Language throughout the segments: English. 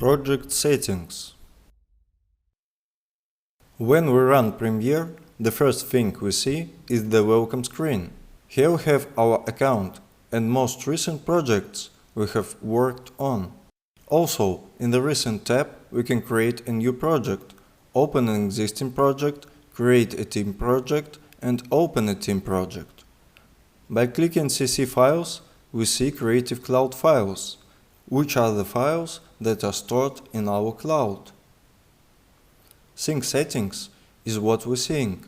Project settings. When we run Premiere, the first thing we see is the welcome screen. Here we have our account and most recent projects we have worked on. Also, in the Recent tab, we can create a new project, open an existing project, create a team project, and open a team project. By clicking CC Files, we see Creative Cloud files, which are the files that are stored in our cloud. Sync settings is what we sync.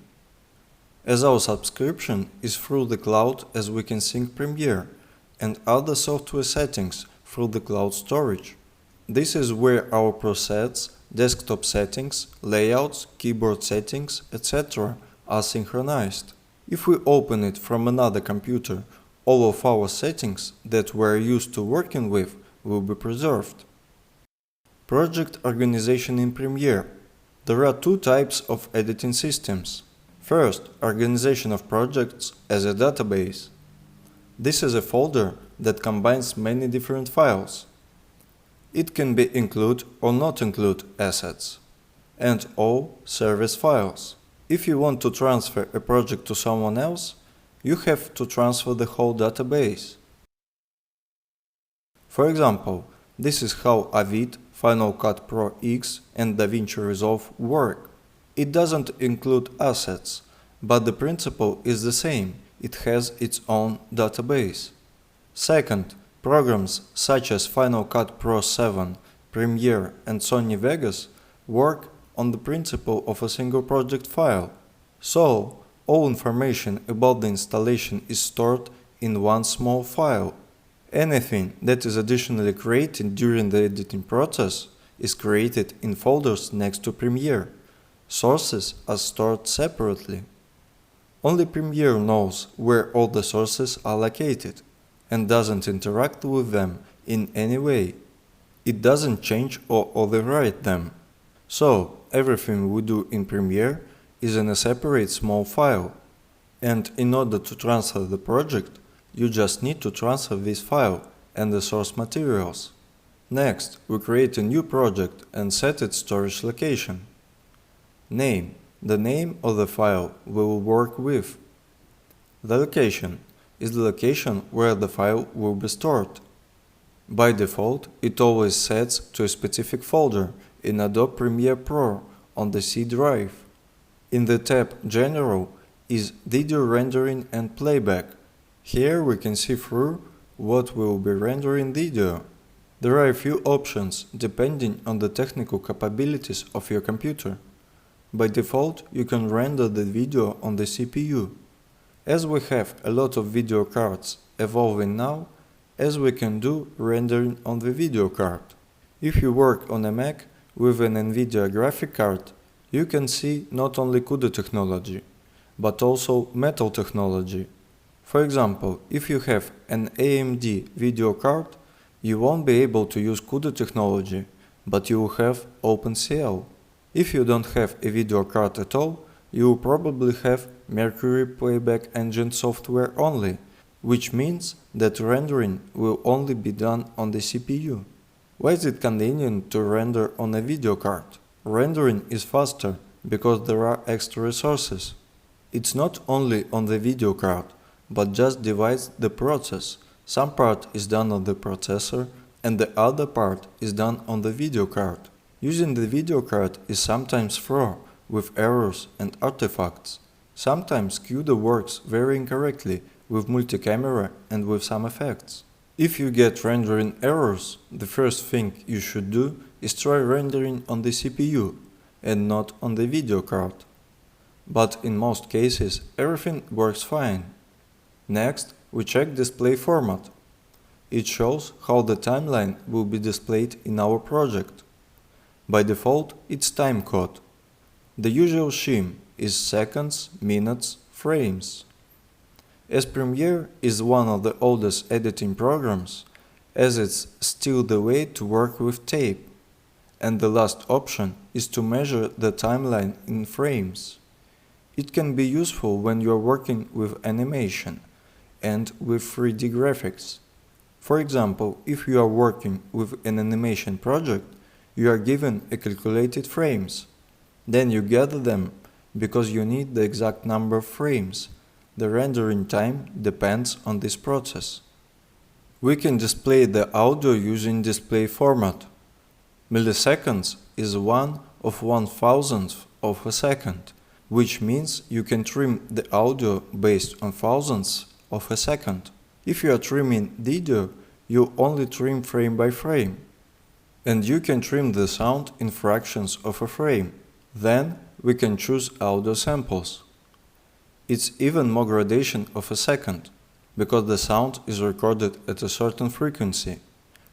As our subscription is through the cloud, as we can sync Premiere and other software settings through the cloud storage. This is where our presets, desktop settings, layouts, keyboard settings, etc. are synchronized. If we open it from another computer, all of our settings that we're used to working with will be preserved. Project organization in Premiere. There are two types of editing systems. First, organization of projects as a database. This is a folder that combines many different files. It can be include or not include assets, and all service files. If you want to transfer a project to someone else, you have to transfer the whole database. For example, this is how Avid, Final Cut Pro X and DaVinci Resolve work. It doesn't include assets, but the principle is the same. It has its own database. Second, programs such as Final Cut Pro 7, Premiere and Sony Vegas work on the principle of a single project file. So, all information about the installation is stored in one small file. Anything that is additionally created during the editing process is created in folders next to Premiere. Sources are stored separately. Only Premiere knows where all the sources are located and doesn't interact with them in any way. It doesn't change or overwrite them. So, everything we do in Premiere is in a separate small file. And in order to transfer the project, you just need to transfer this file and the source materials. Next, we create a new project and set its storage location. Name, the name of the file we will work with. The location is the location where the file will be stored. By default, it always sets to a specific folder in Adobe Premiere Pro on the C drive. In the tab General is Video Rendering and Playback. Here we can see through what will be rendering video. There are a few options depending on the technical capabilities of your computer. By default, you can render the video on the CPU. As we have a lot of video cards evolving now, as we can do rendering on the video card. If you work on a Mac with an NVIDIA graphic card, you can see not only CUDA technology, but also Metal technology. For example, if you have an AMD video card, you won't be able to use CUDA technology, but you will have OpenCL. If you don't have a video card at all, you will probably have Mercury Playback Engine software only, which means that rendering will only be done on the CPU. Why is it convenient to render on a video card? Rendering is faster because there are extra resources. It's not only on the video card, but just divides the process. Some part is done on the processor and the other part is done on the video card. Using the video card is sometimes slow with errors and artifacts. Sometimes CUDA works very incorrectly with multi-camera and with some effects. If you get rendering errors, the first thing you should do is try rendering on the CPU and not on the video card. But in most cases, everything works fine. Next, we check display format. It shows how the timeline will be displayed in our project. By default, it's timecode. The usual scheme is seconds, minutes, frames. As Premiere is one of the oldest editing programs, as it's still the way to work with tape, and the last option is to measure the timeline in frames. It can be useful when you are working with animation and with 3D graphics. For example, if you are working with an animation project, You are given a calculated frames. Then you gather them because you need the exact number of frames. The rendering time depends on this process. We can display the audio using display format. Milliseconds is 1 of 1,000th of a second, which means you can trim the audio based on thousandths of a second. If you are trimming video, you only trim frame by frame. And you can trim the sound in fractions of a frame. Then we can choose audio samples. It's even more gradation of a second, because the sound is recorded at a certain frequency,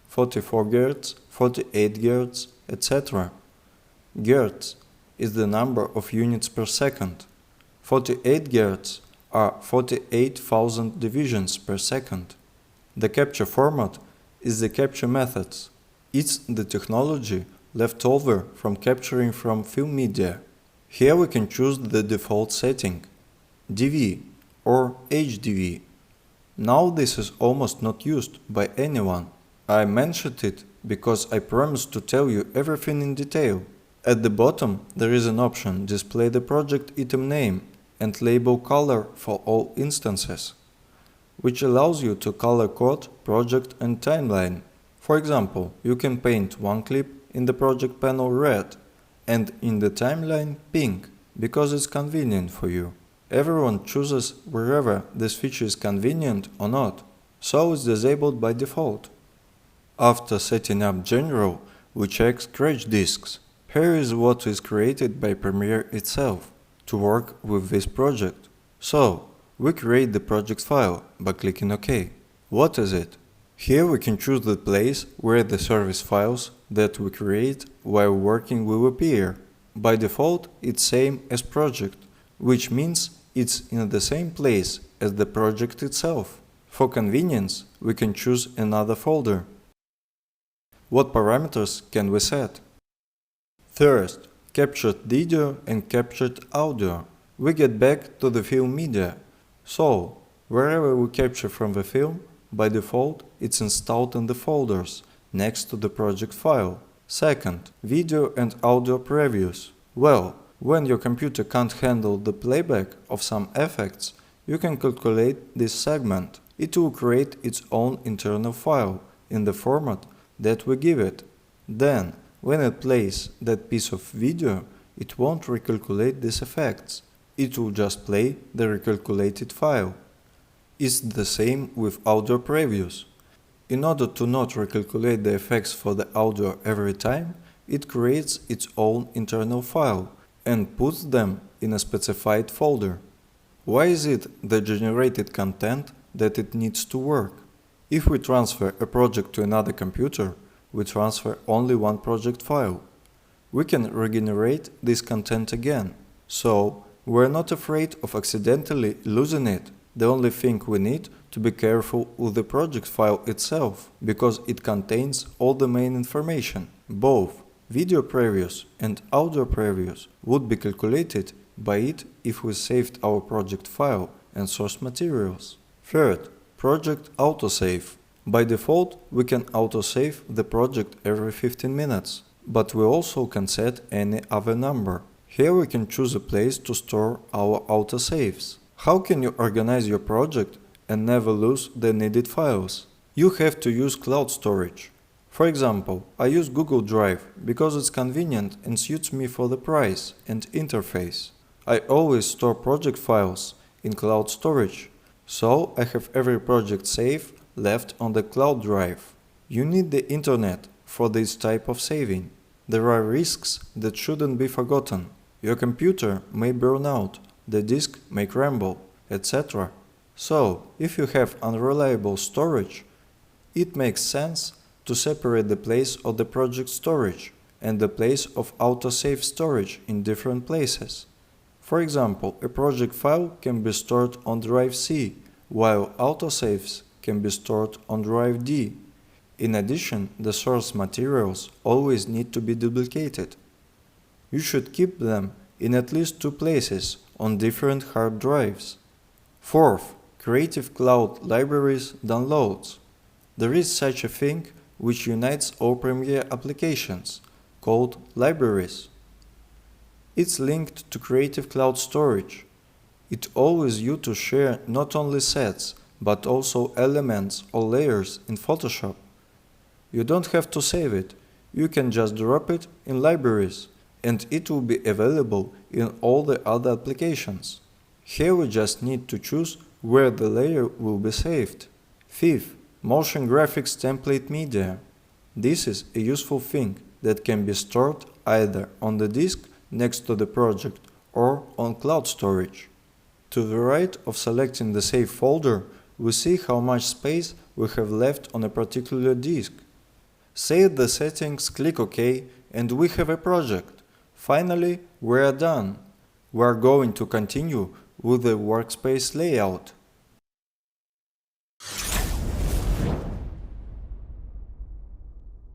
44 Hz, 48 Hz, etc. Hertz is the number of units per second. 48 Hz are 48,000 divisions per second. The capture format is the capture methods. It's the technology left over from capturing from film media. Here we can choose the default setting, DV or HDV. Now this is almost not used by anyone. I mentioned it because I promised to tell you everything in detail. At the bottom there is an option display the project item name and label color for all instances, which allows you to color code project and timeline. For example, you can paint one clip in the project panel red and in the timeline pink because it's convenient for you. Everyone chooses wherever this feature is convenient or not, so it's disabled by default. After setting up General, we check Scratch disks. Here is what is created by Premiere itself to work with this project. So, we create the project file by clicking OK. What is it? Here we can choose the place where the service files that we create while working will appear. By default, it's same as project, which means it's in the same place as the project itself. For convenience, we can choose another folder. What parameters can we set? First, captured video and captured audio. We get back to the film media. So, wherever we capture from the film, by default, it's installed in the folders next to the project file. Second, video and audio previews. Well, when your computer can't handle the playback of some effects, you can calculate this segment. It will create its own internal file in the format that we give it. Then, when it plays that piece of video, it won't recalculate these effects. It will just play the recalculated file. It's the same with audio previews. In order to not recalculate the effects for the audio every time, it creates its own internal file and puts them in a specified folder. Why is it the generated content that it needs to work? If we transfer a project to another computer, we transfer only one project file. We can regenerate this content again, so we're not afraid of accidentally losing it. The only thing we need to be careful with the project file itself, because it contains all the main information. Both video previews and audio previews would be calculated by it if we saved our project file and source materials. Third, project autosave. By default, we can autosave the project every 15 minutes, but we also can set any other number. Here we can choose a place to store our autosaves. How can you organize your project and never lose the needed files? You have to use cloud storage. For example, I use Google Drive because it's convenient and suits me for the price and interface. I always store project files in cloud storage, so I have every project save left on the cloud drive. You need the internet for this type of saving. There are risks that shouldn't be forgotten. Your computer may burn out, the disk may crumble, etc. So, if you have unreliable storage, it makes sense to separate the place of the project storage and the place of autosave storage in different places. For example, a project file can be stored on drive C, while autosaves can be stored on drive D. In addition, the source materials always need to be duplicated. You should keep them in at least two places on different hard drives. Fourth, Creative Cloud Libraries downloads. There is such a thing which unites all Premiere applications. called Libraries. It's linked to Creative Cloud Storage. It allows you to share not only sets, but also elements or layers in Photoshop. You don't have to save it, you can just drop it in Libraries, and it will be available in all the other applications. Here we just need to choose where the layer will be saved. Fifth, Motion Graphics Template Media. This is a useful thing that can be stored either on the disk next to the project or on cloud storage. To the right of selecting the Save folder, we see how much space we have left on a particular disk. Save the settings, click OK, and we have a project. Finally, we are done. We are going to continue with the workspace layout.